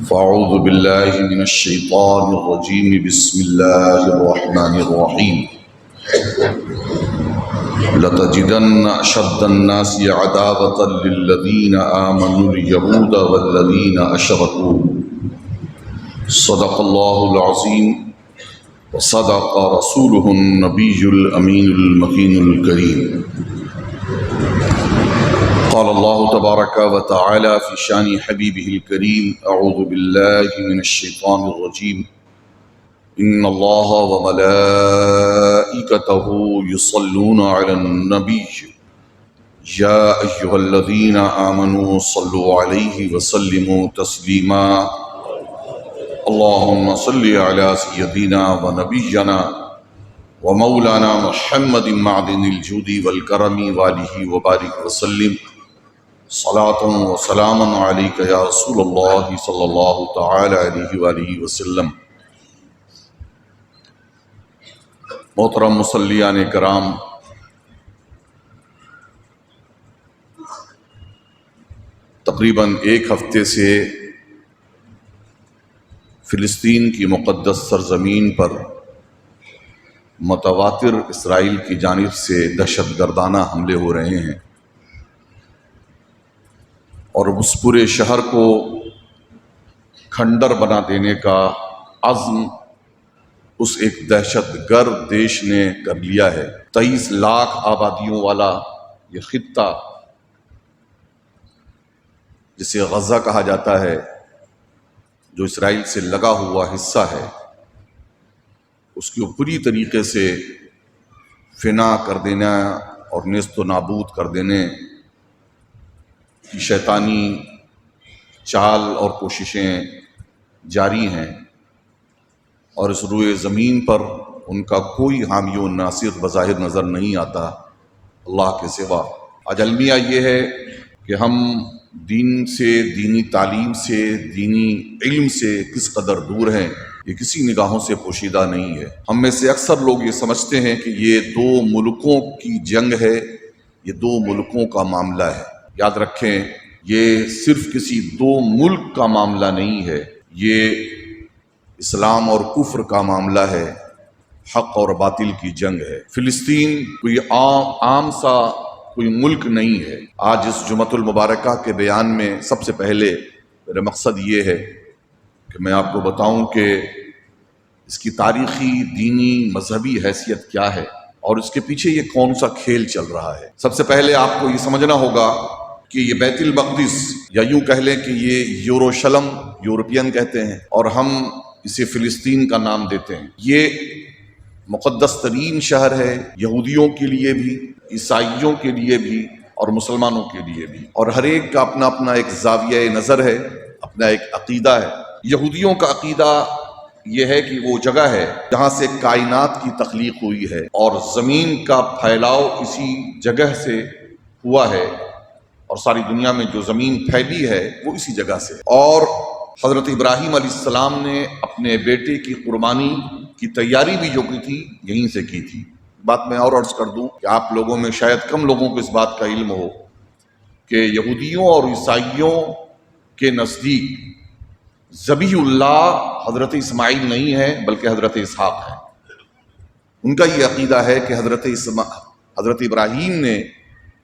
فاعوذ باللہ من الشیطان الرجیم بسم اللہ الرحمن الرحیم لتجدن اشد الناس عداوة للذین آمنوا اليہود والذین اشرکوا صدق اللہ العظیم وصدق رسولہ النبی الامین المکین الکریم۔ قال اللہ تبارک و تعالی فی شان حبیبہ الکریم اعوذ باللہ من الشیطان الرجیم ان اللہ وملائکتہ یصلون علی النبی یا ایہا الذین آمنوا صلوا علیہ وسلموا تسلیما اللہم صل علی سیدنا و نبینا ومولانا محمد معدن الجود والکرم والہ وبارک وسلم صلاۃ و سلام علیک یا رسول اللہ صلی اللہ تعالی علیہ وآلہ وسلم۔ محترم مصلیان کرام، تقریباً ایک ہفتے سے فلسطین کی مقدس سرزمین پر متواتر اسرائیل کی جانب سے دہشت گردانہ حملے ہو رہے ہیں اور اس پورے شہر کو کھنڈر بنا دینے کا عزم اس ایک دہشت گرد دیش نے کر لیا ہے۔ 23 لاکھ آبادیوں والا یہ خطہ جسے غزہ کہا جاتا ہے، جو اسرائیل سے لگا ہوا حصہ ہے، اس کو پوری طریقے سے فنا کر دینا اور نیست و نابود کر دینے کی شیطانی چال اور کوششیں جاری ہیں، اور اس روئے زمین پر ان کا کوئی حامی و ناصر بظاہر نظر نہیں آتا اللہ کے سوا۔ آج المیہ یہ ہے کہ ہم دین سے، دینی تعلیم سے، دینی علم سے کس قدر دور ہیں، یہ کسی نگاہوں سے پوشیدہ نہیں ہے۔ ہم میں سے اکثر لوگ یہ سمجھتے ہیں کہ یہ 2 ملکوں کی جنگ ہے، یہ 2 ملکوں کا معاملہ ہے۔ یاد رکھیں، یہ صرف کسی 2 ملک کا معاملہ نہیں ہے، یہ اسلام اور کفر کا معاملہ ہے، حق اور باطل کی جنگ ہے۔ فلسطین کوئی عام سا کوئی ملک نہیں ہے۔ آج اس جمعۃ المبارکہ کے بیان میں سب سے پہلے میرا مقصد یہ ہے کہ میں آپ کو بتاؤں کہ اس کی تاریخی، دینی، مذہبی حیثیت کیا ہے اور اس کے پیچھے یہ کون سا کھیل چل رہا ہے۔ سب سے پہلے آپ کو یہ سمجھنا ہوگا کہ یہ بیت المقدس، یا یوں کہہ لیں کہ یہ یروشلم یورپین کہتے ہیں اور ہم اسے فلسطین کا نام دیتے ہیں، یہ مقدس ترین شہر ہے، یہودیوں کے لیے بھی، عیسائیوں کے لیے بھی اور مسلمانوں کے لیے بھی، اور ہر ایک کا اپنا اپنا ایک زاویہ نظر ہے، اپنا ایک عقیدہ ہے۔ یہودیوں کا عقیدہ یہ ہے کہ وہ جگہ ہے جہاں سے کائنات کی تخلیق ہوئی ہے اور زمین کا پھیلاؤ اسی جگہ سے ہوا ہے، اور ساری دنیا میں جو زمین پھیلی ہے وہ اسی جگہ سے۔ اور حضرت ابراہیم علیہ السلام نے اپنے بیٹے کی قربانی کی تیاری بھی جو کی تھی یہیں سے کی تھی۔ بات میں اور عرض کر دوں کہ آپ لوگوں میں شاید کم لوگوں کو اس بات کا علم ہو کہ یہودیوں اور عیسائیوں کے نزدیک ذبیح اللہ حضرت اسماعیل نہیں ہے بلکہ حضرت اسحاق ہے۔ ان کا یہ عقیدہ ہے کہ حضرت ابراہیم نے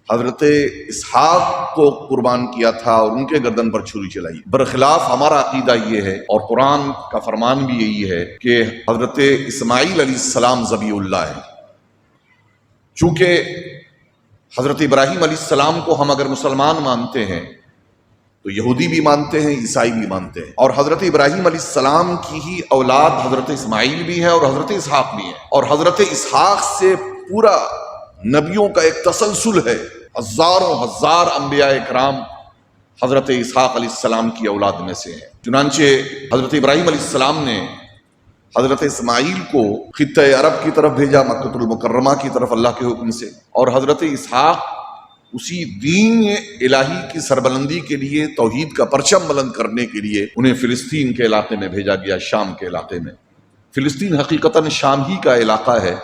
حضرت اسحاق کو قربان کیا تھا اور ان کے گردن پر چھری چلائی۔ برخلاف ہمارا عقیدہ یہ ہے، اور قرآن کا فرمان بھی یہی ہے، کہ حضرت اسماعیل علیہ السلام ذبیح اللہ ہے۔ چونکہ حضرت ابراہیم علیہ السلام کو ہم اگر مسلمان مانتے ہیں تو یہودی بھی مانتے ہیں، عیسائی بھی مانتے ہیں، اور حضرت ابراہیم علیہ السلام کی ہی اولاد حضرت اسماعیل بھی ہے اور حضرت اسحاق بھی ہے، اور حضرت اسحاق سے پورا نبیوں کا ایک تسلسل ہے۔ ہزاروں ہزار انبیاء کرام حضرت اسحاق علیہ السلام کی اولاد میں سے ہیں۔ چنانچہ حضرت ابراہیم علیہ السلام نے حضرت اسماعیل کو خطہ عرب کی طرف بھیجا، مکہ المکرمہ کی طرف اللہ کے حکم سے، اور حضرت اسحاق اسی دین الہی کی سربلندی کے لیے، توحید کا پرچم بلند کرنے کے لیے انہیں فلسطین کے علاقے میں بھیجا گیا، شام کے علاقے میں۔ فلسطین حقیقتاً شام ہی کا علاقہ ہے،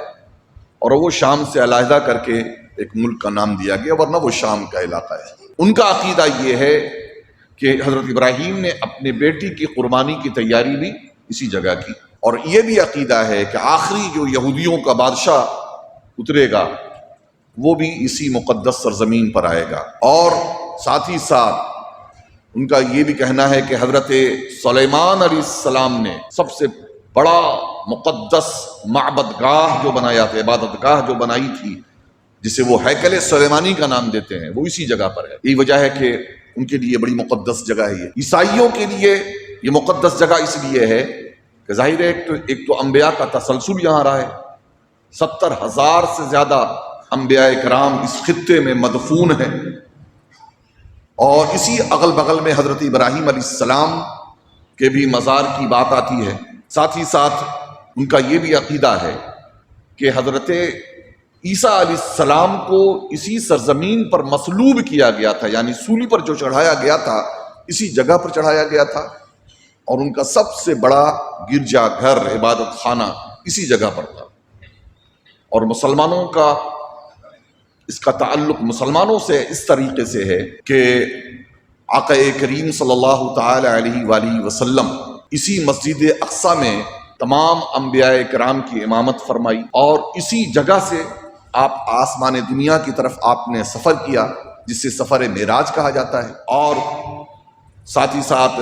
اور وہ شام سے علیحدہ کر کے ایک ملک کا نام دیا گیا، ورنہ وہ شام کا علاقہ ہے۔ ان کا عقیدہ یہ ہے کہ حضرت ابراہیم نے اپنے بیٹی کی قربانی کی تیاری بھی اسی جگہ کی، اور یہ بھی عقیدہ ہے کہ آخری جو یہودیوں کا بادشاہ اترے گا وہ بھی اسی مقدس سرزمین پر آئے گا۔ اور ساتھ ہی ساتھ ان کا یہ بھی کہنا ہے کہ حضرت سلیمان علیہ السلام نے سب سے بڑا مقدس معبد گاہ جو بنایا تھا، عبادت گاہ جو بنائی تھی، جسے وہ ہیکل سلیمانی کا نام دیتے ہیں، وہ اسی جگہ پر ہے۔ یہی وجہ ہے کہ ان کے لیے بڑی مقدس جگہ ہے یہ۔ عیسائیوں کے لیے یہ مقدس جگہ اس لیے ہے کہ ظاہر ہے ایک تو انبیاء کا تسلسل یہاں رہا ہے، 70,000 سے زیادہ انبیاء کرام اس خطے میں مدفون ہیں، اور اسی اغل بغل میں حضرت ابراہیم علیہ السلام کے بھی مزار کی بات آتی ہے۔ ساتھ ہی ساتھ ان کا یہ بھی عقیدہ ہے کہ حضرت عیسیٰ علیہ السلام کو اسی سرزمین پر مصلوب کیا گیا تھا، یعنی سولی پر جو چڑھایا گیا تھا اسی جگہ پر چڑھایا گیا تھا، اور ان کا سب سے بڑا گرجا گھر، عبادت خانہ اسی جگہ پر تھا۔ اور مسلمانوں کا اس کا تعلق مسلمانوں سے اس طریقے سے ہے کہ آقا کریم صلی اللہ تعالی علیہ وآلہ وسلم اسی مسجد اقصی میں تمام انبیاء کرام کی امامت فرمائی، اور اسی جگہ سے آپ آسمان دنیا کی طرف آپ نے سفر کیا، جس سے سفر معراج کہا جاتا ہے۔ اور ساتھ ہی ساتھ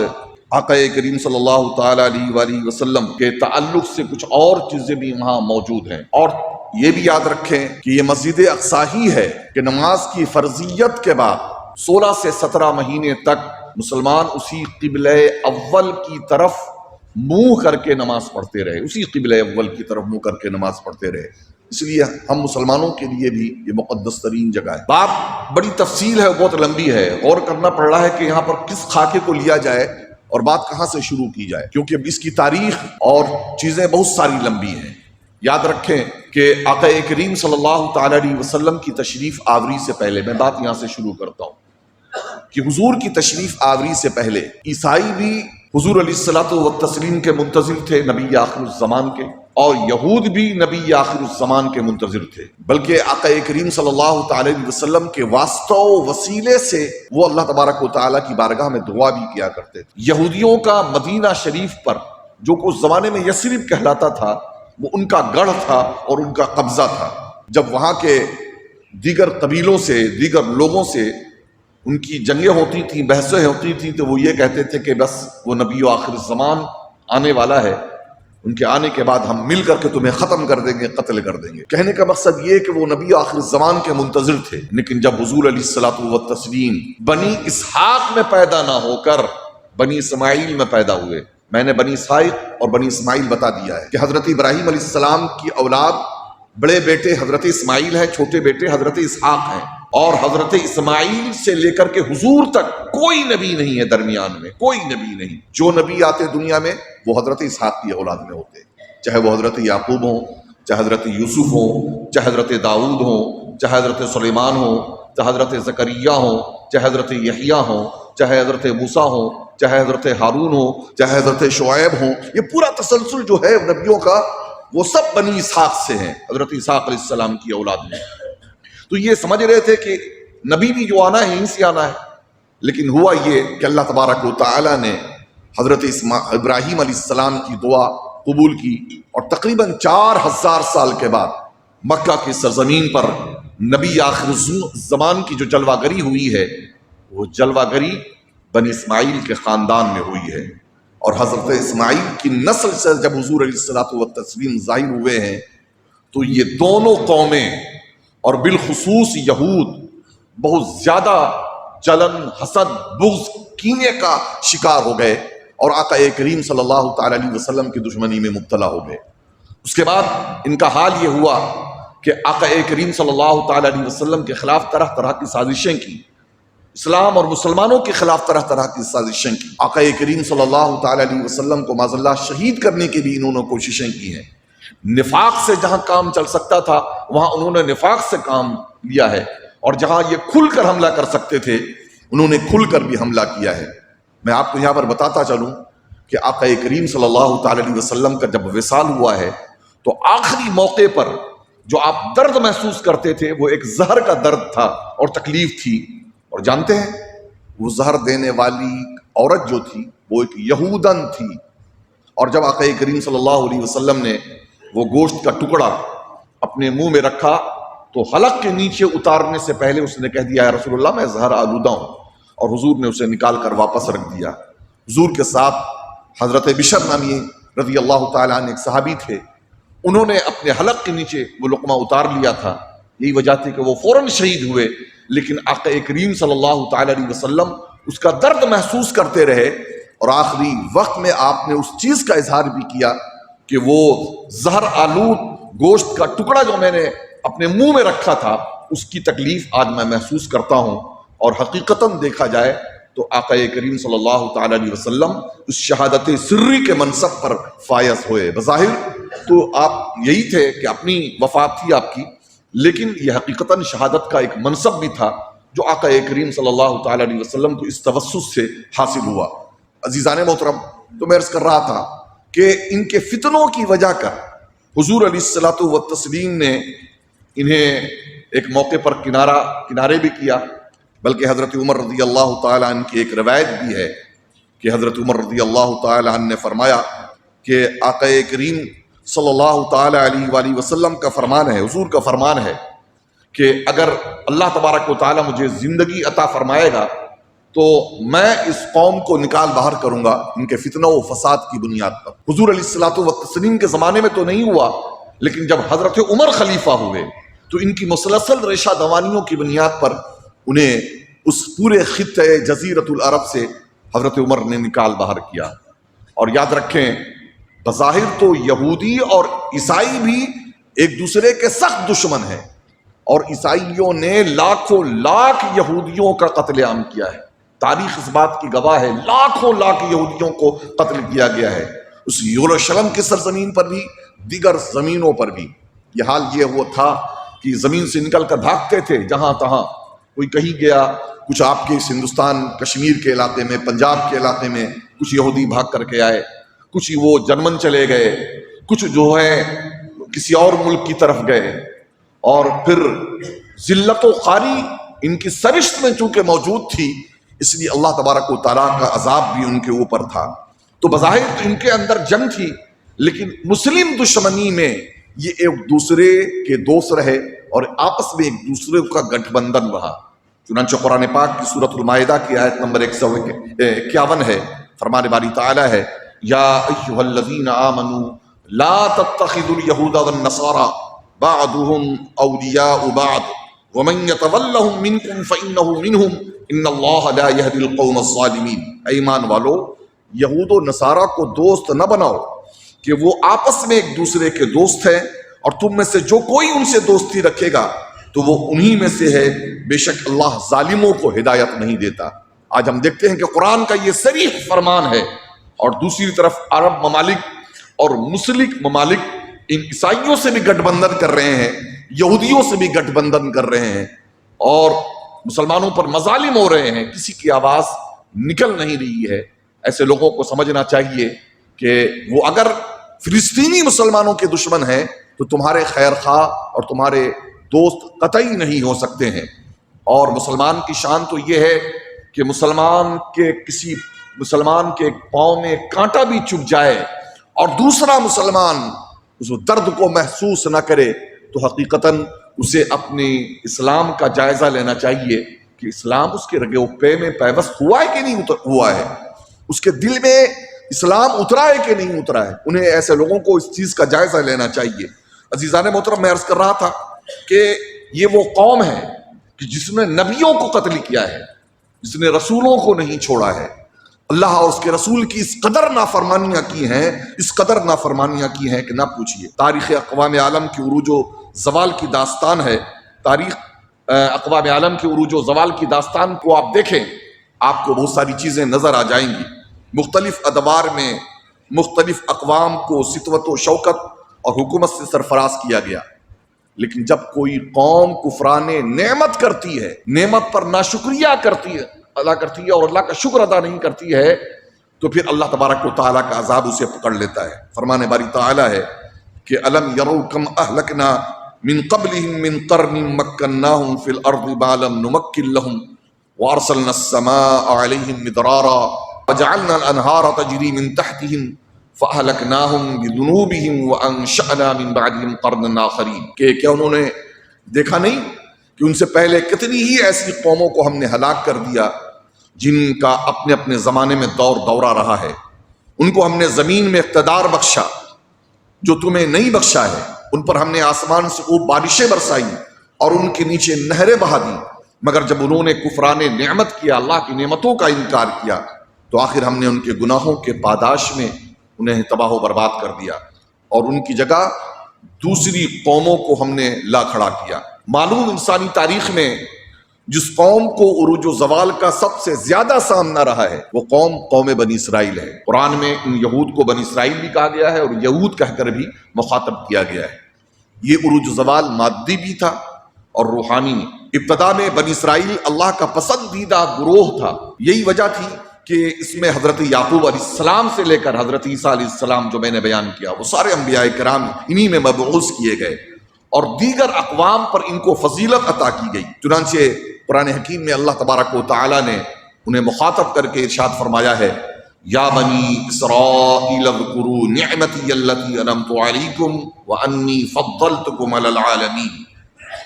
آقا کریم صلی اللہ تعالی علیہ وآلہ وسلم کے تعلق سے کچھ اور چیزیں بھی وہاں موجود ہیں۔ اور یہ بھی یاد رکھیں کہ یہ مسجد اقصی ہی ہے کہ نماز کی فرضیت کے بعد 16 سے 17 مہینے تک مسلمان اسی قبلہ اول کی طرف منہ کر کے نماز پڑھتے رہے، اسی قبلہ اول کی طرف منہ کر کے نماز پڑھتے رہے۔ اس لیے ہم مسلمانوں کے لیے بھی یہ مقدس ترین جگہ ہے۔ بات بڑی تفصیل ہے، بہت لمبی ہے، غور کرنا پڑ رہا ہے کہ یہاں پر کس خاکے کو لیا جائے اور بات کہاں سے شروع کی جائے، کیونکہ اس کی تاریخ اور چیزیں بہت ساری لمبی ہیں۔ یاد رکھیں کہ آقا کریم صلی اللہ تعالی علیہ وسلم کی تشریف آوری سے پہلے، میں بات یہاں سے شروع کرتا ہوں کہ حضور کی تشریف آوری سے پہلے عیسائی بھی حضور علیہ الصلوۃ والتسلیم کے منتظر تھے، نبی آخر الزمان کے، اور یہود بھی نبی آخر الزمان کے منتظر تھے، بلکہ آقا کریم صلی اللہ تعالی علیہ وسلم کے واسطہ و وسیلے سے وہ اللہ تبارک و تعالیٰ کی بارگاہ میں دعا بھی کیا کرتے تھے۔ یہودیوں کا مدینہ شریف پر جو کہ اس زمانے میں یثرب کہلاتا تھا، وہ ان کا گڑھ تھا اور ان کا قبضہ تھا۔ جب وہاں کے دیگر قبیلوں سے، دیگر لوگوں سے ان کی جنگیں ہوتی تھیں، بحثیں ہوتی تھیں، تو وہ یہ کہتے تھے کہ بس وہ نبی و آخر الزمان آنے والا ہے، ان کے آنے کے بعد ہم مل کر کے تمہیں ختم کر دیں گے، قتل کر دیں گے۔ کہنے کا مقصد یہ کہ وہ نبی و آخر الزمان کے منتظر تھے، لیکن جب حضور علیہ الصلوۃ والتسلیم بنی اسحاق میں پیدا نہ ہو کر بنی اسماعیل میں پیدا ہوئے، میں نے بنی اسحاق اور بنی اسماعیل بتا دیا ہے کہ حضرت ابراہیم علیہ السلام کی اولاد بڑے بیٹے حضرت اسماعیل ہیں، چھوٹے بیٹے حضرت اسحاق ہیں، اور حضرت اسماعیل سے لے کر کے حضور تک کوئی نبی نہیں ہے، درمیان میں کوئی نبی نہیں۔ جو نبی آتے دنیا میں وہ حضرت اسحاق کی اولاد میں ہوتے، چاہے وہ حضرت یعقوب ہوں، چاہے حضرت یوسف ہوں، چاہے حضرت داؤد ہوں، چاہے حضرت سلیمان ہوں، چاہے حضرت زکریا ہوں، چاہے حضرت یحییٰ ہوں، چاہے حضرت موسیٰ ہوں، چاہے حضرت ہارون ہو، چاہے حضرت شعیب ہوں۔ یہ پورا تسلسل جو ہے نبیوں کا وہ سب بنی اسحاق سے ہیں، حضرت اسحاق علیہ السلام کی اولاد میں۔ تو یہ سمجھ رہے تھے کہ نبی بھی جو آنا ہے یہیں سے آنا ہے، لیکن ہوا یہ کہ اللہ تبارک و تعالیٰ نے حضرت ابراہیم علیہ السلام کی دعا قبول کی، اور تقریباً 4000 سال کے بعد مکہ کی سرزمین پر نبی آخر الزمان کی جو جلوہ گری ہوئی ہے، وہ جلوہ گری بنی اسماعیل کے خاندان میں ہوئی ہے۔ اور حضرت اسماعیل کی نسل سے جب حضور علیہ الصلوۃ والتسلیم ظاہر ہوئے ہیں، تو یہ دونوں قومیں اور بالخصوص یہود بہت زیادہ جلن، حسد، بغض، کینے کا شکار ہو گئے، اور آقا کریم صلی اللہ تعالی علیہ وسلم کی دشمنی میں مبتلا ہو گئے۔ اس کے بعد ان کا حال یہ ہوا کہ آقا کریم صلی اللہ تعالی علیہ وسلم کے خلاف طرح طرح کی سازشیں کی، اسلام اور مسلمانوں کے خلاف طرح طرح کی سازشیں کی۔ آقا کریم صلی اللہ تعالی علیہ وسلم کو معاذ اللہ شہید کرنے کی بھی انہوں نے کوششیں کی ہیں۔ نفاق سے جہاں کام چل سکتا تھا وہاں انہوں نے نفاق سے کام لیا ہے، اور جہاں یہ کھل کر حملہ کر سکتے تھے انہوں نے کھل کر بھی حملہ کیا ہے۔ میں آپ کو یہاں پر بتاتا چلوں کہ آقا کریم صلی اللہ تعالی علیہ وسلم کا جب وصال ہوا ہے تو آخری موقع پر جو آپ درد محسوس کرتے تھے وہ ایک زہر کا درد تھا اور تکلیف تھی، اور جانتے ہیں وہ زہر دینے والی عورت جو تھی وہ ایک یہودن تھی، اور جب آقا کریم صلی اللہ علیہ وسلم نے وہ گوشت کا ٹکڑا اپنے منہ میں رکھا تو حلق کے نیچے اتارنے سے پہلے اس نے کہہ دیا یا رسول اللہ میں زہر آلودہ ہوں، اور حضور نے اسے نکال کر واپس رکھ دیا۔ حضور کے ساتھ حضرت بشر نامی رضی اللہ تعالیٰ عنہ ایک صحابی تھے، انہوں نے اپنے حلق کے نیچے وہ لقمہ اتار لیا تھا، یہی وجہ تھی کہ وہ فوراً شہید ہوئے، لیکن آقا کریم صلی اللہ تعالیٰ علیہ وسلم اس کا درد محسوس کرتے رہے، اور آخری وقت میں آپ نے اس چیز کا اظہار بھی کیا کہ وہ زہر آلود گوشت کا ٹکڑا جو میں نے اپنے منہ میں رکھا تھا اس کی تکلیف آج میں محسوس کرتا ہوں۔ اور حقیقتاً دیکھا جائے تو آقا کریم صلی اللہ تعالیٰ علیہ وسلم اس شہادت سری کے منصب پر فائز ہوئے۔ بظاہر تو آپ یہی تھے کہ اپنی وفات تھی آپ کی، لیکن یہ حقیقتاً شہادت کا ایک منصب بھی تھا جو آقا کریم صلی اللہ تعالیٰ علیہ وسلم کو اس توسط سے حاصل ہوا۔ عزیزان محترم، تو میں عرض کر رہا تھا کہ ان کے فتنوں کی وجہ کر حضور علیہ الصلوۃ والتسلیم نے انہیں ایک موقع پر کنارے بھی کیا، بلکہ حضرت عمر رضی اللہ تعالیٰ عنہ کی ایک روایت بھی ہے کہ حضرت عمر رضی اللہ تعالیٰ عنہ نے فرمایا کہ آقا کریم صلی اللہ تعالیٰ علیہ وآلہ وسلم کا فرمان ہے، حضور کا فرمان ہے کہ اگر اللہ تبارک و تعالیٰ مجھے زندگی عطا فرمائے گا تو میں اس قوم کو نکال باہر کروں گا ان کے فتنہ و فساد کی بنیاد پر۔ حضور علیہ الصلوۃ والتسلیم کے زمانے میں تو نہیں ہوا، لیکن جب حضرت عمر خلیفہ ہوئے تو ان کی مسلسل ریشہ دوانیوں کی بنیاد پر انہیں اس پورے خطے جزیرۃ العرب سے حضرت عمر نے نکال باہر کیا۔ اور یاد رکھیں، بظاہر تو یہودی اور عیسائی بھی ایک دوسرے کے سخت دشمن ہیں، اور عیسائیوں نے لاکھوں لاکھ یہودیوں کا قتل عام کیا ہے، تاریخ اس بات کی گواہ ہے، لاکھوں لاکھ یہودیوں کو قتل کیا گیا ہے، اس یروشلم کی سرزمین پر بھی، دیگر زمینوں پر بھی۔ یہ حال یہ وہ تھا کہ زمین سے نکل کر بھاگتے تھے جہاں تہاں، کوئی کہیں گیا، کچھ آپ کے اس ہندوستان کشمیر کے علاقے میں، پنجاب کے علاقے میں کچھ یہودی بھاگ کر کے آئے، کچھ وہ جرمن چلے گئے، کچھ جو ہے کسی اور ملک کی طرف گئے، اور پھر ذلت و خواری ان کی سرشت میں چونکہ موجود تھی، اس لیے اللہ تبارک و تعالیٰ کا عذاب بھی ان کے اوپر تھا۔ تو بظاہر تو ان کے اندر جنگ تھی، لیکن مسلم دشمنی میں یہ ایک دوسرے کے دوست رہے اور آپس میں ایک دوسرے کا گٹھ بندھن رہا۔ چنانچہ قرآن پاک کی سورۃ المائدہ کی آیت نمبر 151 ہے، فرمان باری تعالیٰ ہے یا ایھا الذین آمنوا لا تتخذوا اليہود والنصارى بعضهم اولیاء بعض ومن يتولهم منکم فإنه منهم ان اللہ لا یہدی القوم الظالمین۔ اے ایمان والو، یہود و نصارہ کو دوست نہ بناؤ کہ وہ آپس میں ایک دوسرے کے دوست ہیں، اور تم میں سے جو کوئی ان سے دوستی رکھے گا تو وہ انہی میں سے ہے، بے شک اللہ ظالموں کو ہدایت نہیں دیتا۔ آج ہم دیکھتے ہیں کہ قرآن کا یہ صریح فرمان ہے، اور دوسری طرف عرب ممالک اور مسلک ممالک ان عیسائیوں سے بھی گٹھ بندھن کر رہے ہیں، یہودیوں سے بھی گٹھ بندھن کر رہے ہیں، اور مسلمانوں پر مظالم ہو رہے ہیں، کسی کی آواز نکل نہیں رہی ہے۔ ایسے لوگوں کو سمجھنا چاہیے کہ وہ اگر فلسطینی مسلمانوں کے دشمن ہیں تو تمہارے خیر خواہ اور تمہارے دوست قطعی نہیں ہو سکتے ہیں۔ اور مسلمان کی شان تو یہ ہے کہ مسلمان کے پاؤں میں کانٹا بھی چبھ جائے اور دوسرا مسلمان اس درد کو محسوس نہ کرے تو حقیقتاً اسے اپنی اسلام کا جائزہ لینا چاہیے کہ اسلام اس کے رگے و پے میں پیوست ہوا ہے کہ نہیں ہوا ہے، اس کے دل میں اسلام اترا ہے کہ نہیں اترا ہے۔ انہیں ایسے لوگوں کو اس چیز کا جائزہ لینا چاہیے۔ عزیزان محترم، میں عرض کر رہا تھا کہ یہ وہ قوم ہے کہ جس نے نبیوں کو قتل کیا ہے، جس نے رسولوں کو نہیں چھوڑا ہے۔ اللہ اور اس کے رسول کی اس قدر نافرمانیاں کی ہیں، اس قدر نافرمانیاں کی ہیں کہ نہ پوچھیے۔ تاریخ اقوام عالم کی عروج و زوال کی داستان ہے، تاریخ اقوام عالم کی عروج و زوال کی داستان کو آپ دیکھیں، آپ کو بہت ساری چیزیں نظر آ جائیں گی۔ مختلف ادوار میں مختلف اقوام کو سطوت و شوکت اور حکومت سے سرفراز کیا گیا، لیکن جب کوئی قوم کفران نعمت کرتی ہے، نعمت پر ناشکریہ ادا کرتی ہے اور اللہ کا شکر ادا نہیں کرتی ہے، تو پھر اللہ تبارک و تعالیٰ کا عذاب اسے پکڑ لیتا ہے۔ فرمان باری تعالیٰ ہے کہ الم یروا کم اہلکنا من قبلہم من قرن مکناہم فی الارض ما لم نمکن لہم وارسلنا السماء عليهم مدرارا وجعلنا الانهار تجري من تحتهم فاهلكناهم بذنوبهم وانشأنا من بعدهم قرنا آخرين کہ کیا انہوں نے دیکھا نہیں کہ ان سے پہلے کتنی ہی ایسی قوموں کو ہم نے ہلاک کر دیا جن کا اپنے اپنے زمانے میں دورہ رہا ہے. ان کو ہم نے زمین میں اقتدار بخشا جو تمہیں نہیں بخشا ہے. ان پر ہم نے آسمان سے خوب بارشیں برسائی اور ان کے نیچے نہریں بہا دی، مگر جب انہوں نے کفران نعمت کیا، اللہ کی نعمتوں کا انکار کیا، تو آخر ہم نے ان کے گناہوں کے پاداش میں انہیں تباہ و برباد کر دیا اور ان کی جگہ دوسری قوموں کو ہم نے لا کھڑا کیا. معلوم انسانی تاریخ میں جس قوم کو عروج و زوال کا سب سے زیادہ سامنا رہا ہے وہ قوم بنی اسرائیل ہے. قرآن میں ان یہود کو بنی اسرائیل بھی کہا گیا ہے اور یہود کہہ کر بھی مخاطب کیا گیا ہے. یہ عروج و زوال مادی بھی تھا اور روحانی. ابتدا میں بنی اسرائیل اللہ کا پسندیدہ گروہ تھا. یہی وجہ تھی کہ اس میں حضرت یعقوب علیہ السلام سے لے کر حضرت عیسیٰ علیہ السلام جو میں نے بیان کیا وہ سارے انبیاء کرام انہی میں مبعوث کیے گئے اور دیگر اقوام پر ان کو فضیلت عطا کی گئی. چنانچہ قرآن حکیم میں اللہ تبارک و تعالی نے انہیں مخاطب کر کے ارشاد فرمایا ہے یا بنی اسرائیل اذکروا نعمتی التی انعمت علیکم وانی فضلتکم علی العالمین.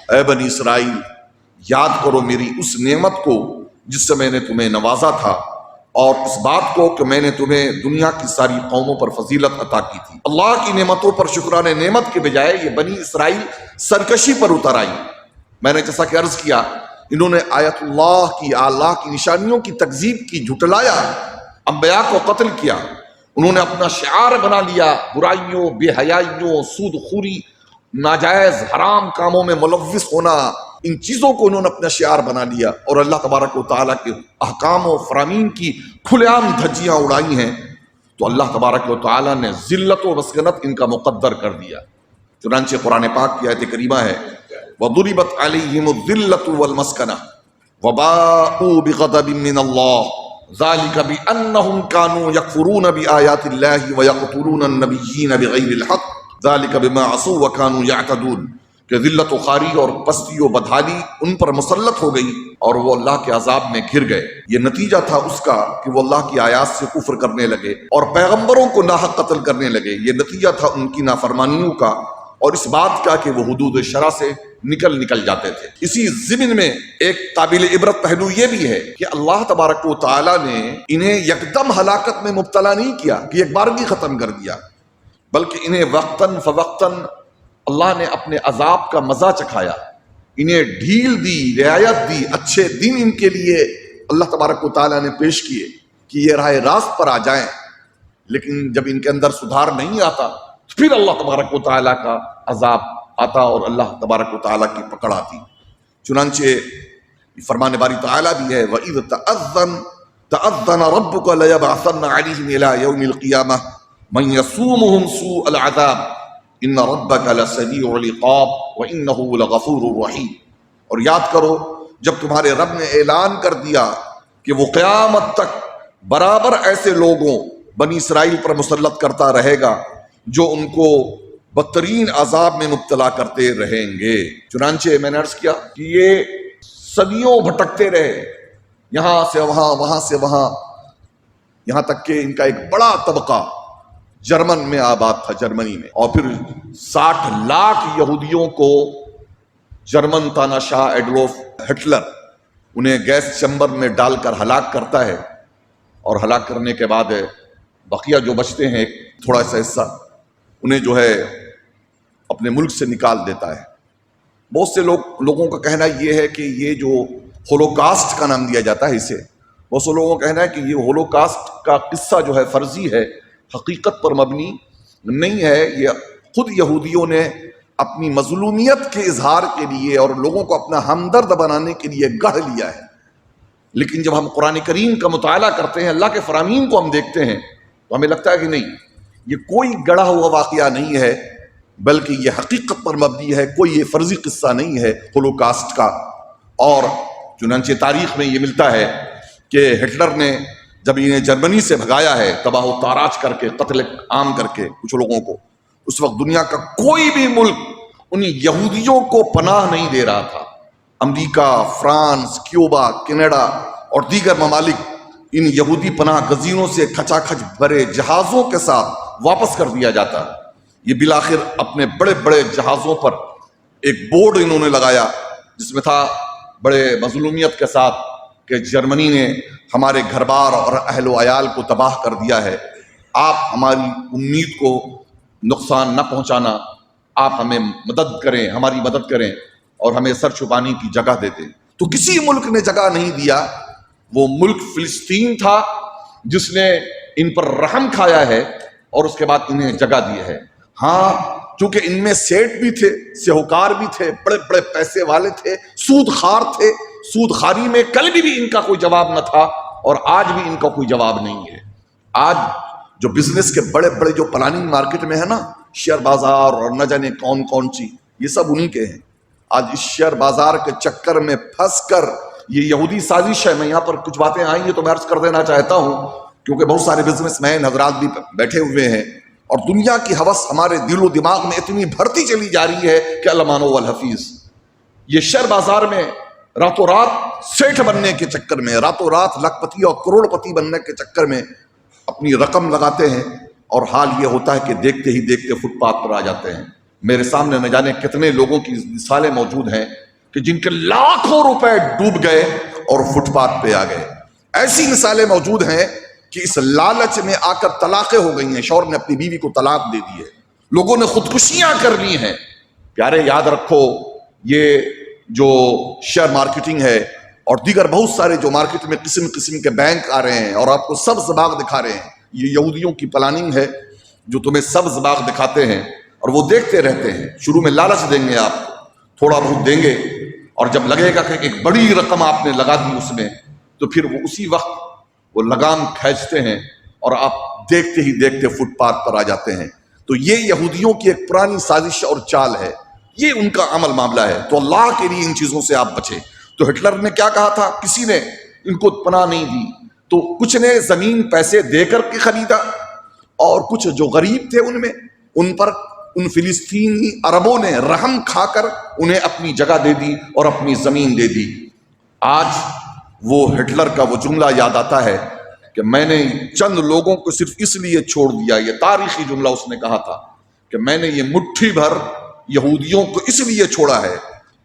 اے بنی اسرائیل یاد کرو میری اس نعمت کو جس سے میں نے تمہیں نوازا تھا اور اس بات کو کہ میں نے تمہیں دنیا کی ساری قوموں پر فضیلت عطا کی تھی. اللہ کی نعمتوں پر شکران نعمت کے بجائے یہ بنی اسرائیل سرکشی پر اتر آئی. میں نے جیسا کہ عرض کیا انہوں نے آیت اللہ کی نشانیوں کی تکذیب کی، جھٹلایا، انبیاء کو قتل کیا. انہوں نے اپنا شعار بنا لیا برائیوں، بے حیائیوں، سود خوری، ناجائز حرام کاموں میں ملوث ہونا. ان چیزوں کو انہوں نے اپنا شعار بنا لیا اور اللہ تبارک و تعالیٰ کے احکام و فرامین کی کھلے عام دھجیاں اڑائی ہیں. تو اللہ تبارک و تعالیٰ نے ذلت و مسکنت ان کا مقدر کر دیا. چنانچہ قرآن پاک کی آیت کریمہ ہے وَضُرِبَتْ عَلَيْهِمُ الذِّلَّةُ وَالْمَسْكَنَةُ وَبَاءُوا بِغَضَبٍ مِّنَ اللَّهِ ذَلِكَ بِأَنَّهُمْ كَانُوا يَكْفُرُونَ بِآيَاتِ اللَّهِ وَيَقْتُلُونَ النَّبِيِّينَ بِغَيْرِ الْحَقِّ ذَلِكَ بِمَا عَصَوْا وَكَانُوا يَعْتَدُونَ. کہ ذلت و خواری اور پستی و بدحالی ان پر مسلط ہو گئی اور وہ اللہ کے عذاب میں گھر گئے. یہ نتیجہ تھا اس کا کہ وہ اللہ کی آیات سے کفر کرنے لگے اور پیغمبروں کو ناحق قتل کرنے لگے. یہ نتیجہ تھا ان کی نافرمانیوں کا اور اس بات کا کہ وہ حدود شرع سے نکل جاتے تھے. اسی ضمن میں ایک قابل عبرت پہلو یہ بھی ہے کہ اللہ تبارک و تعالی نے انہیں یکدم ہلاکت میں مبتلا نہیں کیا کہ ایک بارگی ختم کر دیا، بلکہ انہیں وقتاً فوقتاً اللہ نے اپنے عذاب کا مزہ چکھایا، انہیں ڈھیل دی، رعایت دی، اچھے دن ان کے لیے اللہ تبارک و تعالیٰ نے پیش کیے کہ یہ راہ راست پر آ جائیں. لیکن جب ان کے اندر سدھار نہیں آتا تو پھر اللہ تبارک و تعالیٰ کا عذاب آتا اور اللہ تبارک و تعالیٰ کی پکڑ آتی. چنانچہ فرمان باری تعالیٰ بھی ہے وَإِذْ تَأَذَّنَ رَبُّكَ لَيَبْعَثَنَّ عَلَيْهِمْ إِلَىٰ يَوْمِ الْقِيَامَةِ مَنْ يَصُومُهُمْ سُوءَ الْعَذَابِ ان ربک لسریع العقاب وانہ لغفور رحیم. اور یاد کرو جب تمہارے رب نے اعلان کر دیا کہ وہ قیامت تک برابر ایسے لوگوں بنی اسرائیل پر مسلط کرتا رہے گا جو ان کو بدترین عذاب میں مبتلا کرتے رہیں گے. چنانچہ میں نے عرض کیا کہ یہ صدیوں بھٹکتے رہے، یہاں سے وہاں، وہاں سے وہاں، یہاں تک کہ ان کا ایک بڑا طبقہ جرمن میں آباد تھا، جرمنی میں. اور پھر 60 لاکھ یہودیوں کو جرمن تاناشاہ ایڈولف ہٹلر انہیں گیس چمبر میں ڈال کر ہلاک کرتا ہے اور ہلاک کرنے کے بعد بقیہ جو بچتے ہیں ایک تھوڑا سا حصہ انہیں جو ہے اپنے ملک سے نکال دیتا ہے. بہت سے لوگوں کا کہنا یہ ہے کہ یہ جو ہولوکاسٹ کا نام دیا جاتا ہے اسے، بہت سے لوگوں کا کہنا ہے کہ یہ ہولوکاسٹ کا قصہ جو ہے فرضی ہے، حقیقت پر مبنی نہیں ہے. یہ خود یہودیوں نے اپنی مظلومیت کے اظہار کے لیے اور لوگوں کو اپنا ہمدرد بنانے کے لیے گڑھ لیا ہے. لیکن جب ہم قرآن کریم کا مطالعہ کرتے ہیں، اللہ کے فرامین کو ہم دیکھتے ہیں تو ہمیں لگتا ہے کہ نہیں، یہ کوئی گڑھا ہوا واقعہ نہیں ہے بلکہ یہ حقیقت پر مبنی ہے، کوئی یہ فرضی قصہ نہیں ہے ہولوکاسٹ کا. اور چنانچہ تاریخ میں یہ ملتا ہے کہ ہٹلر نے جب انہیں جرمنی سے بھگایا ہے تباہ و تاراج کر کے، قتل عام کر کے کچھ لوگوں کو، اس وقت دنیا کا کوئی بھی ملک ان یہودیوں کو پناہ نہیں دے رہا تھا. امریکہ، فرانس، کیوبا، کینیڈا اور دیگر ممالک ان یہودی پناہ گزینوں سے کھچا کھچ بھرے جہازوں کے ساتھ واپس کر دیا جاتا۔ یہ بالآخر اپنے بڑے بڑے جہازوں پر ایک بورڈ انہوں نے لگایا جس میں تھا بڑے مظلومیت کے ساتھ کہ جرمنی نے ہمارے گھر بار اور اہل و عیال کو تباہ کر دیا ہے، آپ ہماری امید کو نقصان نہ پہنچانا، آپ ہمیں مدد کریں، ہماری مدد کریں اور ہمیں سر چھپانے کی جگہ دے دیں۔ تو کسی ملک نے جگہ نہیں دیا، وہ ملک فلسطین تھا جس نے ان پر رحم کھایا ہے اور اس کے بعد انہیں جگہ دی ہے۔ ہاں، چونکہ ان میں سیٹ بھی تھے، سہوکار بھی تھے، بڑے بڑے پیسے والے تھے، سود خار تھے، سود خاری میں کل بھی ان کا کوئی جواب نہ تھا اور آج بھی ان کا کوئی جواب نہیں ہے۔ آج جو بزنس کے بڑے بڑے جو پلاننگ مارکیٹ میں ہے نا، شیئر بازار اور نہ جانے کون کون سی، یہ سب انہی کے ہیں۔ آج اس شیئر بازار کے چکر میں پھنس کر یہ یہودی سازش ہے۔ میں یہاں پر کچھ باتیں آئیں گی تو میں عرض کر دینا چاہتا ہوں، کیونکہ بہت سارے بزنس مین حضرات بھی بیٹھے ہوئے ہیں اور دنیا کی ہوس ہمارے دل و دماغ میں اتنی بھرتی چلی جا رہی ہے کہ المان والحفیظ۔ یہ شیئر بازار میں راتوں رات سیٹھ بننے کے چکر میں، راتوں رات لاکھ پتی اور کروڑ پتی بننے کے چکر میں اپنی رقم لگاتے ہیں اور حال یہ ہوتا ہے کہ دیکھتے ہی دیکھتے فٹ پاتھ پر آ جاتے ہیں۔ میرے سامنے نہ جانے کتنے لوگوں کی مثالیں موجود ہیں کہ جن کے لاکھوں روپے ڈوب گئے اور فٹ پاتھ پہ آ گئے۔ ایسی مثالیں موجود ہیں کہ اس لالچ میں آ کر طلاقیں ہو گئی ہیں، شوہر نے اپنی بیوی کو طلاق دے دی ہے، لوگوں نے خودکشیاں کر لی ہیں۔ پیارے یاد رکھو، یہ جو شیئر مارکیٹنگ ہے اور دیگر بہت سارے جو مارکیٹ میں قسم قسم کے بینک آ رہے ہیں اور آپ کو سبز باغ دکھا رہے ہیں، یہ یہودیوں کی پلاننگ ہے جو تمہیں سبز باغ دکھاتے ہیں اور وہ دیکھتے رہتے ہیں۔ شروع میں لالچ دیں گے، آپ کو تھوڑا بہت دیں گے اور جب لگے گا کہ ایک بڑی رقم آپ نے لگا دی اس میں، تو پھر وہ اسی وقت وہ لگام کھینچتے ہیں اور آپ دیکھتے ہی دیکھتے فٹ پاتھ پر آ جاتے ہیں۔ تو یہ یہودیوں کی ایک پرانی سازش اور چال ہے، یہ ان کا عمل معاملہ ہے۔ تو اللہ کے لیے ان چیزوں سے آپ بچیں۔ تو ہٹلر نے کیا کہا تھا؟ کسی نے ان کو پناہ نہیں دی، تو کچھ نے زمین پیسے دے کر کے خریدا اور کچھ جو غریب تھے ان میں، ان پر ان فلسطینی عربوں نے رحم کھا کر انہیں اپنی جگہ دے دی اور اپنی زمین دے دی۔ آج وہ ہٹلر کا وہ جملہ یاد آتا ہے کہ میں نے چند لوگوں کو صرف اس لیے چھوڑ دیا، یہ تاریخی جملہ اس نے کہا تھا کہ میں نے یہ مٹھی بھر یہودیوں کو اس لیے چھوڑا ہے،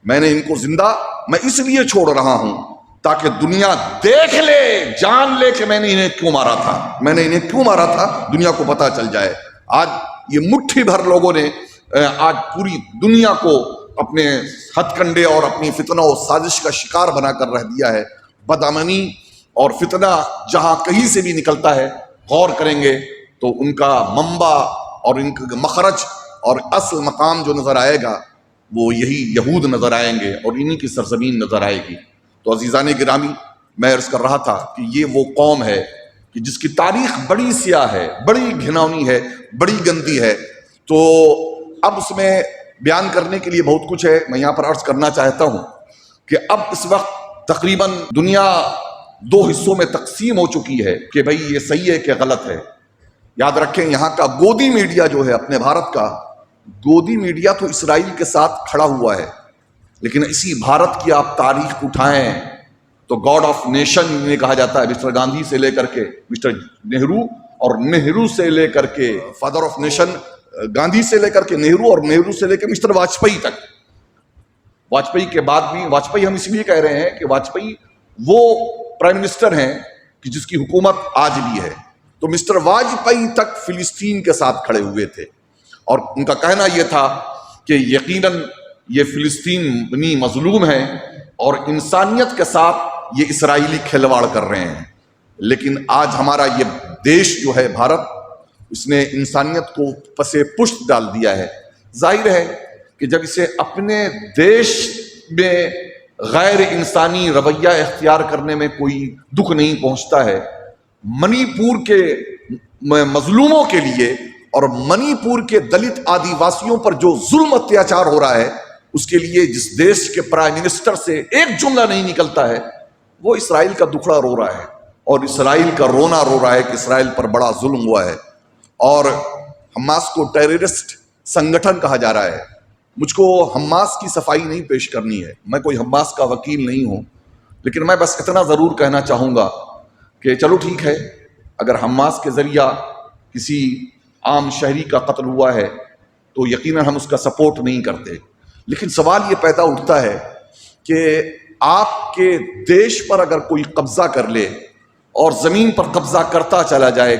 میں نے ان کو زندہ میں اس لیے چھوڑ رہا ہوں تاکہ دنیا دیکھ لے، جان لے کہ میں نے انہیں کیوں مارا تھا، میں نے انہیں کیوں مارا تھا، دنیا کو پتہ چل جائے۔ آج یہ مٹھی بھر لوگوں نے آج پوری دنیا کو اپنے ہتھ کنڈے اور اپنی فتنہ و سازش کا شکار بنا کر رہ دیا ہے۔ بدامنی اور فتنہ جہاں کہیں سے بھی نکلتا ہے، غور کریں گے تو ان کا منبع اور ان کا مخرج اور اصل مقام جو نظر آئے گا وہ یہی یہود نظر آئیں گے اور انہی کی سرزمین نظر آئے گی۔ تو عزیزان گرامی، میں عرض کر رہا تھا کہ یہ وہ قوم ہے کہ جس کی تاریخ بڑی سیاہ ہے، بڑی گھناؤنی ہے، بڑی گندی ہے۔ تو اب اس میں بیان کرنے کے لیے بہت کچھ ہے۔ میں یہاں پر عرض کرنا چاہتا ہوں کہ اب اس وقت تقریباً دنیا دو حصوں میں تقسیم ہو چکی ہے کہ بھئی یہ صحیح ہے کہ غلط ہے۔ یاد رکھیں، یہاں کا گودی میڈیا جو ہے، اپنے بھارت کا گودی میڈیا تو اسرائیل کے ساتھ کھڑا ہوا ہے، لیکن اسی بھارت کی آپ تاریخ اٹھائیں تو گاڈ آف نیشن میں کہا جاتا ہے، مسٹر گاندھی سے لے کر کے مسٹر نہرو، اور نہرو سے لے کر کے فادر آف نیشن گاندھی سے لے کر کے نہرو، اور نہرو سے لے کے مسٹر واجپئی تک۔ واجپئی کے بعد بھی، واجپئی ہم اس لیے کہہ رہے ہیں کہ واجپئی وہ پرائم منسٹر ہیں کہ جس کی حکومت آج بھی ہے، تو مسٹر واجپئی تک فلسطین کے ساتھ کھڑے ہوئے تھے اور ان کا کہنا یہ تھا کہ یقیناً یہ فلسطینی مظلوم ہیں اور انسانیت کے ساتھ یہ اسرائیلی کھلواڑ کر رہے ہیں۔ لیکن آج ہمارا یہ دیش جو ہے بھارت، اس نے انسانیت کو پسے پشت ڈال دیا ہے۔ ظاہر ہے کہ جب اسے اپنے دیش میں غیر انسانی رویہ اختیار کرنے میں کوئی دکھ نہیں پہنچتا ہے، منی پور کے مظلوموں کے لیے اور منی پور کے دلت آدی واسیوں پر جو ظلم اتیاچار ہو رہا ہے، اس کے لیے جس دیش کے پرائم منسٹر سے ایک جملہ نہیں نکلتا ہے، وہ اسرائیل کا دکھڑا رو رہا ہے اور اسرائیل کا رونا رو رہا ہے کہ اسرائیل پر بڑا ظلم ہوا ہے اور حماس کو ٹیررسٹ سنگٹھن کہا جا رہا ہے۔ مجھ کو حماس کی صفائی نہیں پیش کرنی ہے، میں کوئی حماس کا وکیل نہیں ہوں، لیکن میں بس اتنا ضرور کہنا چاہوں گا کہ چلو ٹھیک ہے، اگر حماس کے ذریعہ کسی عام شہری کا قتل ہوا ہے تو یقیناً ہم اس کا سپورٹ نہیں کرتے، لیکن سوال یہ پیدا اٹھتا ہے کہ آپ کے دیش پر اگر کوئی قبضہ کر لے اور زمین پر قبضہ کرتا چلا جائے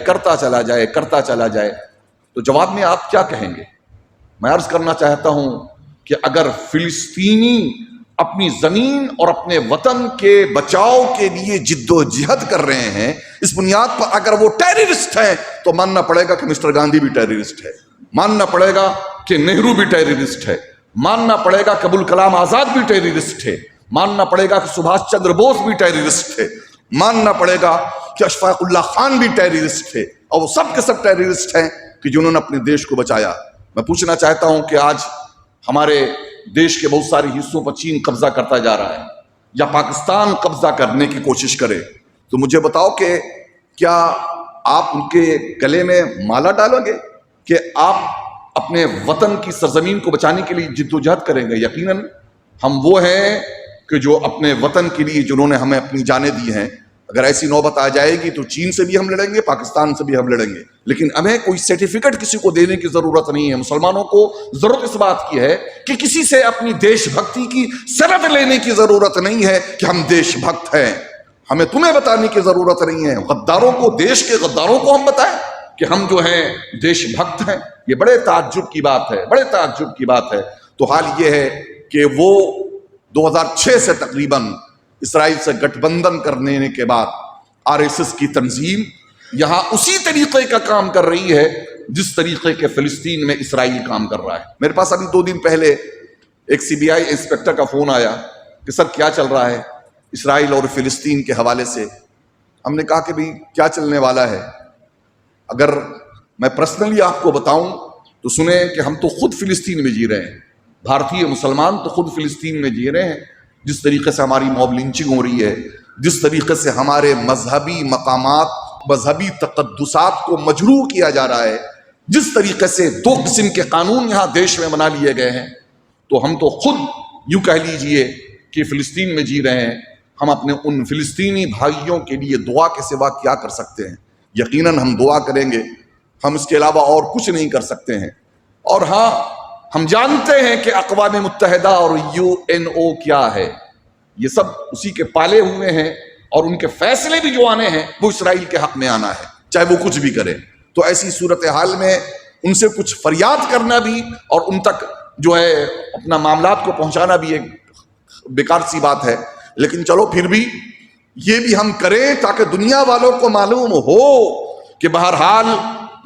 تو جواب میں آپ کیا کہیں گے؟ میں عرض کرنا چاہتا ہوں کہ اگر فلسطینی اپنی زمین اور اپنے وطن کے بچاؤ کے لیے جد و جہد کر رہے ہیں، اس بنیاد پر اگر وہ ٹیررسٹ ہیں تو ماننا پڑے گا کہ مسٹر گاندھی بھی ٹیررسٹ ہے، ماننا پڑے گا کہ نہرو بھی ٹیررسٹ ہے، ماننا پڑے گا کہ ابوالکلام آزاد بھی ٹیررسٹ ہے، ماننا پڑے گا کہ سبھاش چندر بوس بھی ٹیررسٹ تھے، ماننا پڑے گا کہ اشفاق اللہ خان بھی ٹیررسٹ تھے، اور وہ سب کے سب ٹیررسٹ ہیں کہ جنہوں نے اپنے دیش کو بچایا۔ میں پوچھنا چاہتا ہوں کہ آج ہمارے دیش کے بہت سارے حصوں پر چین قبضہ کرتا جا رہا ہے یا پاکستان قبضہ کرنے کی کوشش کرے، تو مجھے بتاؤ کہ کیا آپ ان کے گلے میں مالا ڈالو گے کہ آپ اپنے وطن کی سرزمین کو بچانے کے لیے جد و جہد کریں گے؟ یقیناً ہم وہ ہیں کہ جو اپنے وطن کے لیے جنہوں نے ہمیں اپنی جانیں دی ہیں، اگر ایسی نوبت آ جائے گی تو چین سے بھی ہم لڑیں گے، پاکستان سے بھی ہم لڑیں گے، لیکن ہمیں کوئی سرٹیفکیٹ کسی کو دینے کی ضرورت نہیں ہے۔ مسلمانوں کو ضرورت اس بات کی ہے کہ کسی سے اپنی دیش بھکتی کی سند لینے کی ضرورت نہیں ہے کہ ہم دیش بھکت ہیں، ہمیں تمہیں بتانے کی ضرورت نہیں ہے۔ غداروں کو، دیش کے غداروں کو ہم بتائیں کہ ہم جو ہیں دیش بھکت ہیں، یہ بڑے تعجب کی بات ہے، بڑے تعجب کی بات ہے۔ تو حال یہ ہے کہ وہ 2006 سے تقریباً اسرائیل سے گٹھ بندھن کرنے کے بعد RSS کی تنظیم یہاں اسی طریقے کا کام کر رہی ہے جس طریقے کے فلسطین میں اسرائیل کام کر رہا ہے۔ میرے پاس ابھی 2 دن پہلے ایک CBI انسپیکٹر کا فون آیا کہ سر کیا چل رہا ہے اسرائیل اور فلسطین کے حوالے سے۔ ہم نے کہا کہ بھئی کیا چلنے والا ہے، اگر میں پرسنلی آپ کو بتاؤں تو سنیں کہ ہم تو خود فلسطین میں جی رہے ہیں، بھارتی مسلمان تو خود فلسطین میں جی رہے ہیں۔ جس طریقے سے ہماری موب لنچنگ ہو رہی ہے، جس طریقے سے ہمارے مذہبی مقامات، مذہبی تقدسات کو مجروح کیا جا رہا ہے، جس طریقے سے 2 قسم کے قانون یہاں دیش میں بنا لیے گئے ہیں، تو ہم تو خود یوں کہہ لیجئے کہ فلسطین میں جی رہے ہیں۔ ہم اپنے ان فلسطینی بھائیوں کے لیے دعا کے سوا کیا کر سکتے ہیں؟ یقیناً ہم دعا کریں گے، ہم اس کے علاوہ اور کچھ نہیں کر سکتے ہیں۔ اور ہاں، ہم جانتے ہیں کہ اقوام متحدہ اور UNO کیا ہے، یہ سب اسی کے پالے ہوئے ہیں، اور ان کے فیصلے بھی جو آنے ہیں وہ اسرائیل کے حق میں آنا ہے، چاہے وہ کچھ بھی کرے۔ تو ایسی صورتحال میں ان سے کچھ فریاد کرنا بھی اور ان تک جو ہے اپنا معاملات کو پہنچانا بھی ایک بیکار سی بات ہے، لیکن چلو پھر بھی یہ بھی ہم کریں تاکہ دنیا والوں کو معلوم ہو کہ بہرحال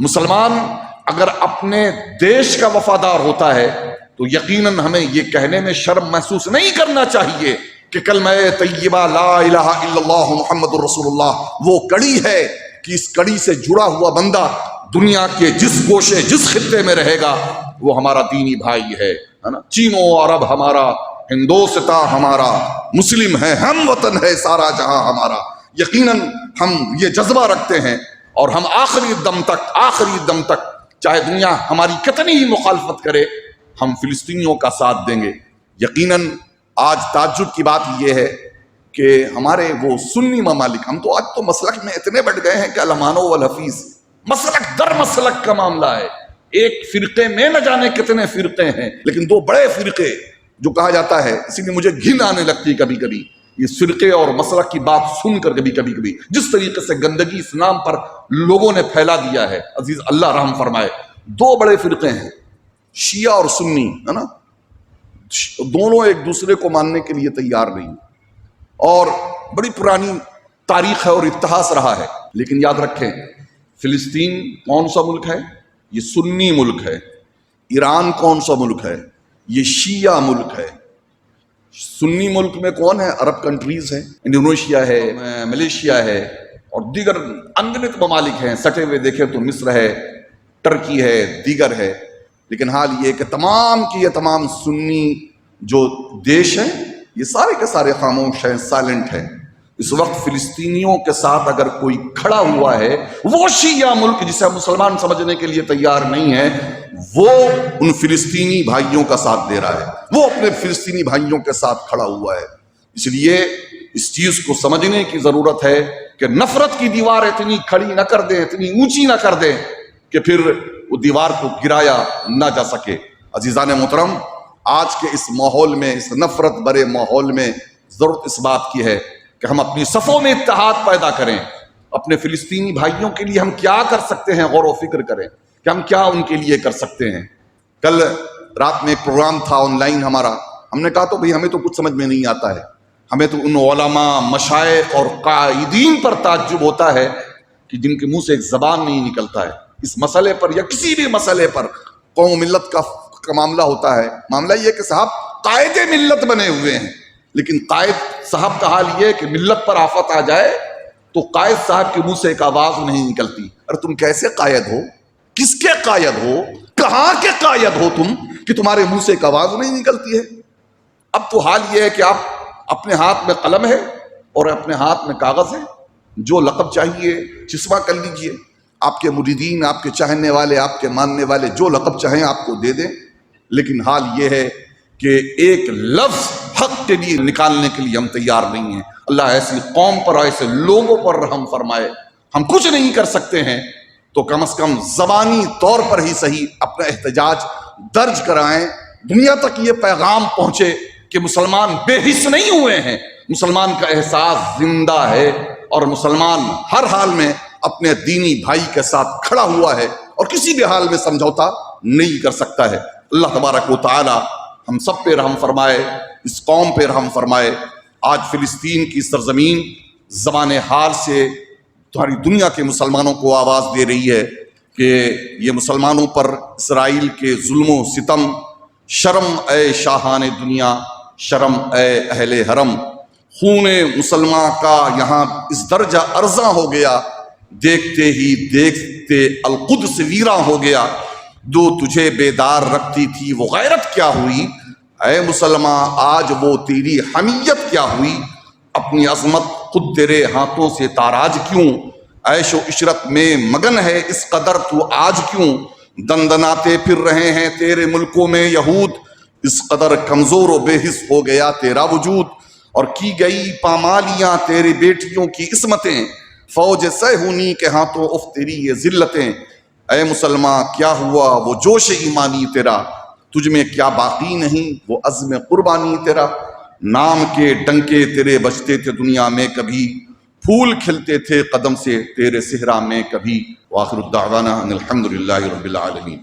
مسلمان اگر اپنے دیش کا وفادار ہوتا ہے تو یقیناً ہمیں یہ کہنے میں شرم محسوس نہیں کرنا چاہیے کہ کلمہ طیبہ لا الہ الا اللہ محمد الرسول اللہ وہ کڑی ہے کہ اس کڑی سے جڑا ہوا بندہ دنیا کے جس گوشے جس خطے میں رہے گا وہ ہمارا دینی بھائی ہے نا۔ چین و عرب ہمارا، ہندوستان ہمارا، مسلم ہے، ہم وطن ہے سارا جہاں ہمارا۔ یقیناً ہم یہ جذبہ رکھتے ہیں اور ہم آخری دم تک چاہے دنیا ہماری کتنی ہی مخالفت کرے ہم فلسطینیوں کا ساتھ دیں گے۔ یقیناً آج تعجب کی بات یہ ہے کہ ہمارے وہ سنی ممالک، ہم تو آج تو مسلک میں اتنے بڑھ گئے ہیں کہ المانو والحفیظ، مسلک در مسلک کا معاملہ ہے۔ ایک فرقے میں نہ جانے کتنے فرقے ہیں، لیکن 2 بڑے فرقے جو کہا جاتا ہے، اسی لیے مجھے گھن آنے لگتی کبھی کبھی یہ فرقے اور مسلک کی بات سن کر، کبھی جس طریقے سے گندگی اسلام پر لوگوں نے پھیلا دیا ہے۔ عزیز اللہ رحم فرمائے، 2 بڑے فرقے ہیں، شیعہ اور سنی، ہے نا، دونوں ایک دوسرے کو ماننے کے لیے تیار نہیں، اور بڑی پرانی تاریخ ہے اور اتحاد رہا ہے۔ لیکن یاد رکھیں، فلسطین کون سا ملک ہے؟ یہ سنی ملک ہے۔ ایران کون سا ملک ہے؟ یہ شیعہ ملک ہے۔ سنی ملک میں کون ہے؟ عرب کنٹریز ہیں، انڈونیشیا ہے، ملیشیا ہے، اور دیگر انگنت ممالک ہیں، سٹے ہوئے دیکھیں تو مصر ہے، ٹرکی ہے، دیگر ہے۔ لیکن حال یہ کہ تمام کی یہ تمام سنی جو دیش ہیں یہ سارے کے سارے خاموش ہیں، سائلنٹ ہیں۔ اس وقت فلسطینیوں کے ساتھ اگر کوئی کھڑا ہوا ہے، وہ شیعہ ملک جسے مسلمان سمجھنے کے لیے تیار نہیں ہے، وہ ان فلسطینی بھائیوں کا ساتھ دے رہا ہے، وہ اپنے فلسطینی بھائیوں کے ساتھ کھڑا ہوا ہے۔ اس لیے اس چیز کو سمجھنے کی ضرورت ہے کہ نفرت کی دیوار اتنی کھڑی نہ کر دیں، اتنی اونچی نہ کر دیں کہ پھر وہ دیوار کو گرایا نہ جا سکے۔ عزیزان محترم، آج کے اس ماحول میں، اس نفرت بھرے ماحول میں ضرورت اس بات کی ہے کہ ہم اپنی صفوں میں اتحاد پیدا کریں۔ اپنے فلسطینی بھائیوں کے لیے ہم کیا کر سکتے ہیں، غور و فکر کریں کہ ہم کیا ان کے لیے کر سکتے ہیں۔ کل رات میں ایک پروگرام تھا آن لائن ہمارا، ہم نے کہا تو بھئی ہمیں تو کچھ سمجھ میں نہیں آتا ہے، ہمیں تو ان علماء، مشائخ اور قائدین پر تعجب ہوتا ہے کہ جن کے منہ سے ایک زبان نہیں نکلتا ہے اس مسئلے پر یا کسی بھی مسئلے پر۔ قوم ملت کا معاملہ ہوتا ہے، معاملہ یہ کہ صاحب قائد ملت بنے ہوئے ہیں، لیکن قائد صاحب کا حال یہ ہے کہ ملت پر آفت آ جائے تو قائد صاحب کے منہ سے ایک آواز نہیں نکلتی۔ ارے تم کیسے قائد ہو؟ کس کے قائد ہو؟ کہاں کے قائد ہو تم کہ تمہارے منہ سے ایک آواز نہیں نکلتی ہے؟ اب تو حال یہ ہے کہ آپ اپنے ہاتھ میں قلم ہے اور اپنے ہاتھ میں کاغذ ہے، جو لقب چاہیے چسمہ کر لیجئے، آپ کے مریدین، آپ کے چاہنے والے، آپ کے ماننے والے جو لقب چاہیں آپ کو دے دیں، لیکن حال یہ ہے کہ ایک لفظ حق کے لیے نکالنے کے لیے ہم تیار نہیں ہیں۔ اللہ ایسی قوم پر، ایسے لوگوں پر رحم فرمائے۔ ہم کچھ نہیں کر سکتے ہیں تو کم از کم زبانی طور پر ہی صحیح اپنا احتجاج درج کرائیں، دنیا تک یہ پیغام پہنچے کہ مسلمان بے حس نہیں ہوئے ہیں، مسلمان کا احساس زندہ ہے اور مسلمان ہر حال میں اپنے دینی بھائی کے ساتھ کھڑا ہوا ہے اور کسی بھی حال میں سمجھوتا نہیں کر سکتا ہے۔ اللہ تبارک و تعالی ہم سب پہ رحم فرمائے، اس قوم پہ رحم فرمائے۔ آج فلسطین کی سرزمین زبان حال سے تمہاری دنیا کے مسلمانوں کو آواز دے رہی ہے کہ یہ مسلمانوں پر اسرائیل کے ظلم و ستم، شرم اے شاہان دنیا، شرم اے اہل حرم۔ خون مسلمان کا یہاں اس درجہ ارزاں ہو گیا، دیکھتے ہی دیکھتے القدس ویراں ہو گیا۔ جو تجھے بیدار رکھتی تھی وہ غیرت کیا ہوئی؟ اے مسلمان آج وہ تیری حمیت کیا ہوئی؟ اپنی عظمت خود تیرے ہاتھوں سے تاراج کیوں؟ عیش و عشرت میں مگن ہے اس قدر تو آج کیوں؟ دندناتے پھر رہے ہیں تیرے ملکوں میں یہود، اس قدر کمزور و بے حس ہو گیا تیرا وجود، اور کی گئی پامالیاں تیرے بیٹیوں کی عصمتیں، فوج سہونی کے ہاتھوں اف تیری یہ ذلتیں۔ اے مسلمان کیا ہوا وہ جوش ایمانی تیرا؟ تجھ میں کیا باقی نہیں وہ عزم قربانی تیرا؟ نام کے ڈنکے تیرے بجتے تھے دنیا میں کبھی، پھول کھلتے تھے قدم سے تیرے صحرا میں کبھی۔ وآخر الدعوانا ان الحمد للہ رب العالمین۔